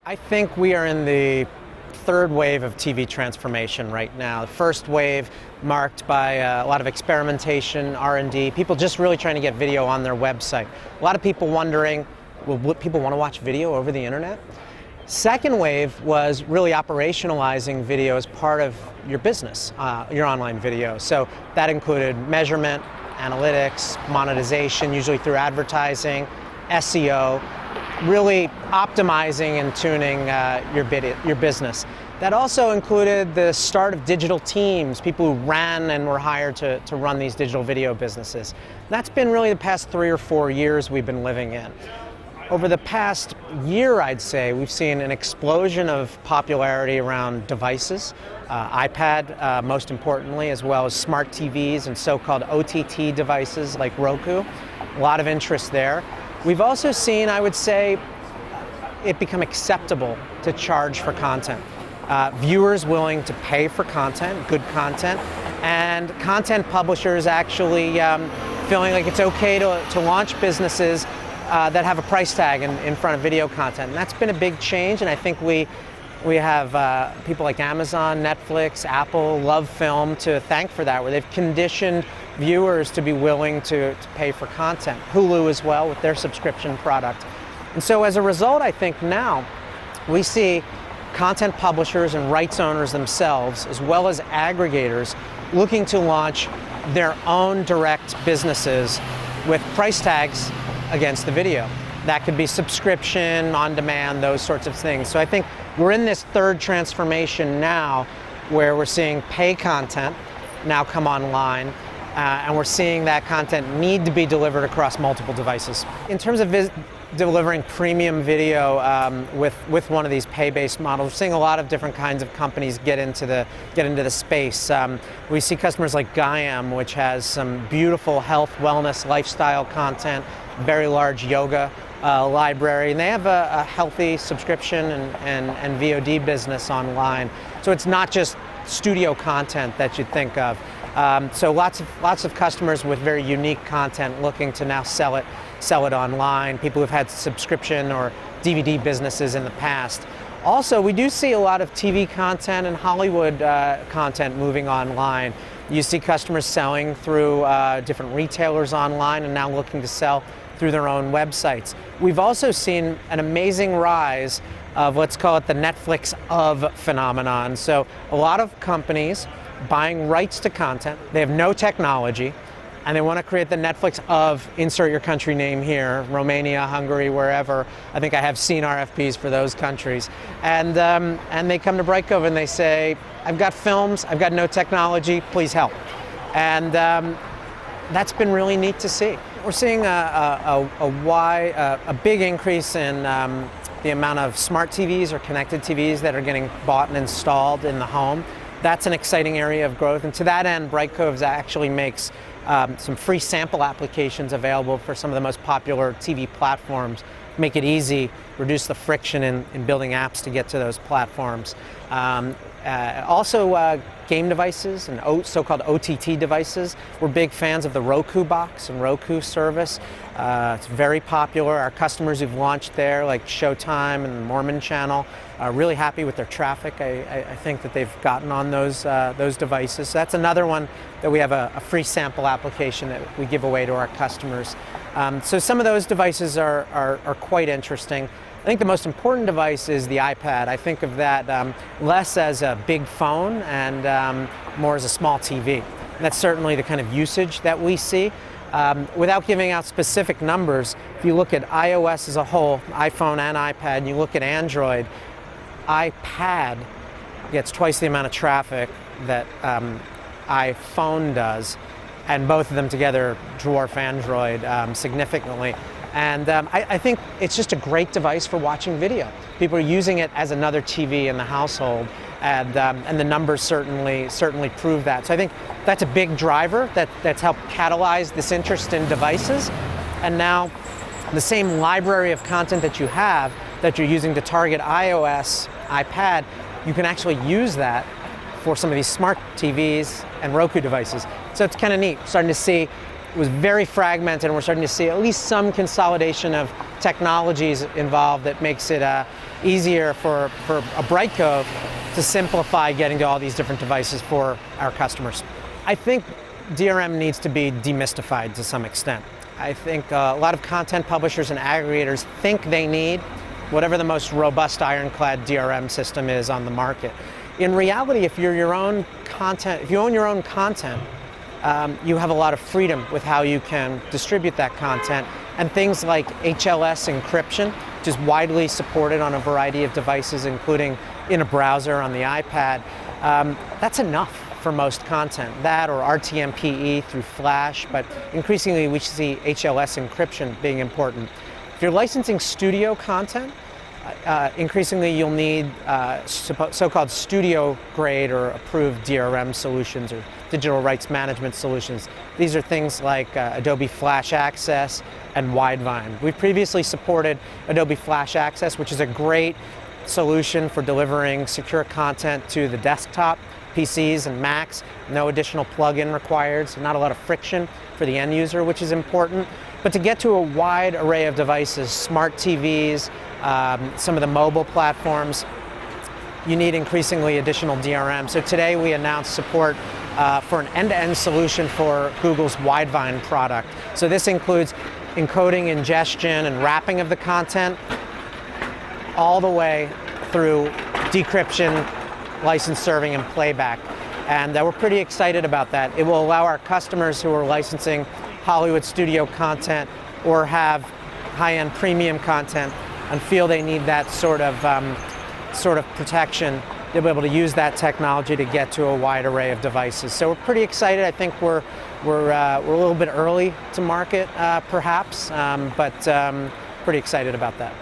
I think we are in the third wave of TV transformation right now. The first wave marked by a lot of experimentation, R&D, people just really trying to get video on their website. A lot of people wondering, will people want to watch video over the internet? Second wave was really operationalizing video as part of your business, your online video. So that included measurement, analytics, monetization, usually through advertising, SEO, really optimizing and tuning your business. That also included the start of digital teams, people who ran and were hired to run these digital video businesses. That's been really the past 3 or 4 years we've been living in. Over the past year, I'd say, we've seen an explosion of popularity around devices, iPad most importantly, as well as smart TVs and so-called OTT devices like Roku. A lot of interest there. We've also seen, I would say, it become acceptable to charge for content. Viewers willing to pay for content, good content, and content publishers actually feeling like it's okay to launch businesses that have a price tag in front of video content. And that's been a big change, and I think we have people like Amazon, Netflix, Apple, LoveFilm to thank for that, where they've conditioned viewers to be willing to pay for content. Hulu as well with their subscription product. And so as a result, I think now we see content publishers and rights owners themselves, as well as aggregators, looking to launch their own direct businesses with price tags against the video. That could be subscription, on demand, those sorts of things. So I think we're in this third transformation now where we're seeing pay content now come online, and we're seeing that content need to be delivered across multiple devices. In terms of delivering premium video with one of these pay-based models, we're seeing a lot of different kinds of companies get into the space. We see customers like Gaiam, which has some beautiful health, wellness, lifestyle content, very large yoga library, and they have a healthy subscription and VOD business online. So it's not just studio content that you'd think of. So lots of customers with very unique content looking to now sell it online, people who've had subscription or DVD businesses in the past. Also, we do see a lot of TV content and Hollywood content moving online. You see customers selling through different retailers online and now looking to sell through their own websites. We've also seen an amazing rise of, let's call it, the Netflix of phenomenon. So a lot of companies buying rights to content, they have no technology, and they want to create the Netflix of, insert your country name here, Romania, Hungary, wherever. I think I have seen RFPs for those countries. And they come to Brightcove and they say, I've got films, I've got no technology, please help. And that's been really neat to see. We're seeing a big increase in the amount of smart TVs or connected TVs that are getting bought and installed in the home. That's an exciting area of growth, and to that end, Brightcove actually makes some free sample applications available for some of the most popular TV platforms. Make it easy, reduce the friction in building apps to get to those platforms. Also, game devices and so-called OTT devices. We're big fans of the Roku box and Roku service. It's very popular. Our customers who've launched there, like Showtime and the Mormon Channel, are really happy with their traffic. I think that they've gotten on those devices. So that's another one that we have a free sample application that we give away to our customers. So some of those devices are quite interesting. I think the most important device is the iPad. I think of that less as a big phone and more as a small TV. And that's certainly the kind of usage that we see. Without giving out specific numbers, if you look at iOS as a whole, iPhone and iPad, and you look at Android, iPad gets twice the amount of traffic that iPhone does, and both of them together dwarf Android significantly. And I think it's just a great device for watching video. People are using it as another TV in the household, and the numbers certainly prove that. So I think that's a big driver that's helped catalyze this interest in devices. And now the same library of content that you have that you're using to target iOS, iPad, you can actually use that for some of these smart TVs and Roku devices. So it's kind of neat, starting to see. It was very fragmented, and we're starting to see at least some consolidation of technologies involved that makes it easier for a Brightcove to simplify getting to all these different devices for our customers. I think DRM needs to be demystified to some extent. I think a lot of content publishers and aggregators think they need whatever the most robust ironclad DRM system is on the market. In reality, if you're your own content, if you own your own content, you have a lot of freedom with how you can distribute that content, and things like HLS encryption, which is widely supported on a variety of devices, including in a browser on the iPad, that's enough for most content. That or RTMPE through Flash, but increasingly we see HLS encryption being important. If you're licensing studio content, increasingly you'll need so-called studio grade or approved DRM solutions or digital rights management solutions. These are things like Adobe Flash Access and Widevine. We've previously supported Adobe Flash Access, which is a great solution for delivering secure content to the desktop, PCs and Macs. No additional plug-in required, so not a lot of friction for the end user, which is important. But to get to a wide array of devices, smart TVs, some of the mobile platforms, you need increasingly additional DRM. So today we announced support for an end-to-end solution for Google's Widevine product. So this includes encoding, ingestion, and wrapping of the content, all the way through decryption, license serving, and playback. And we're pretty excited about that. It will allow our customers who are licensing Hollywood studio content or have high-end premium content and feel they need that sort of protection, they'll be able to use that technology to get to a wide array of devices. So we're pretty excited. I think we're a little bit early to market, perhaps, but pretty excited about that.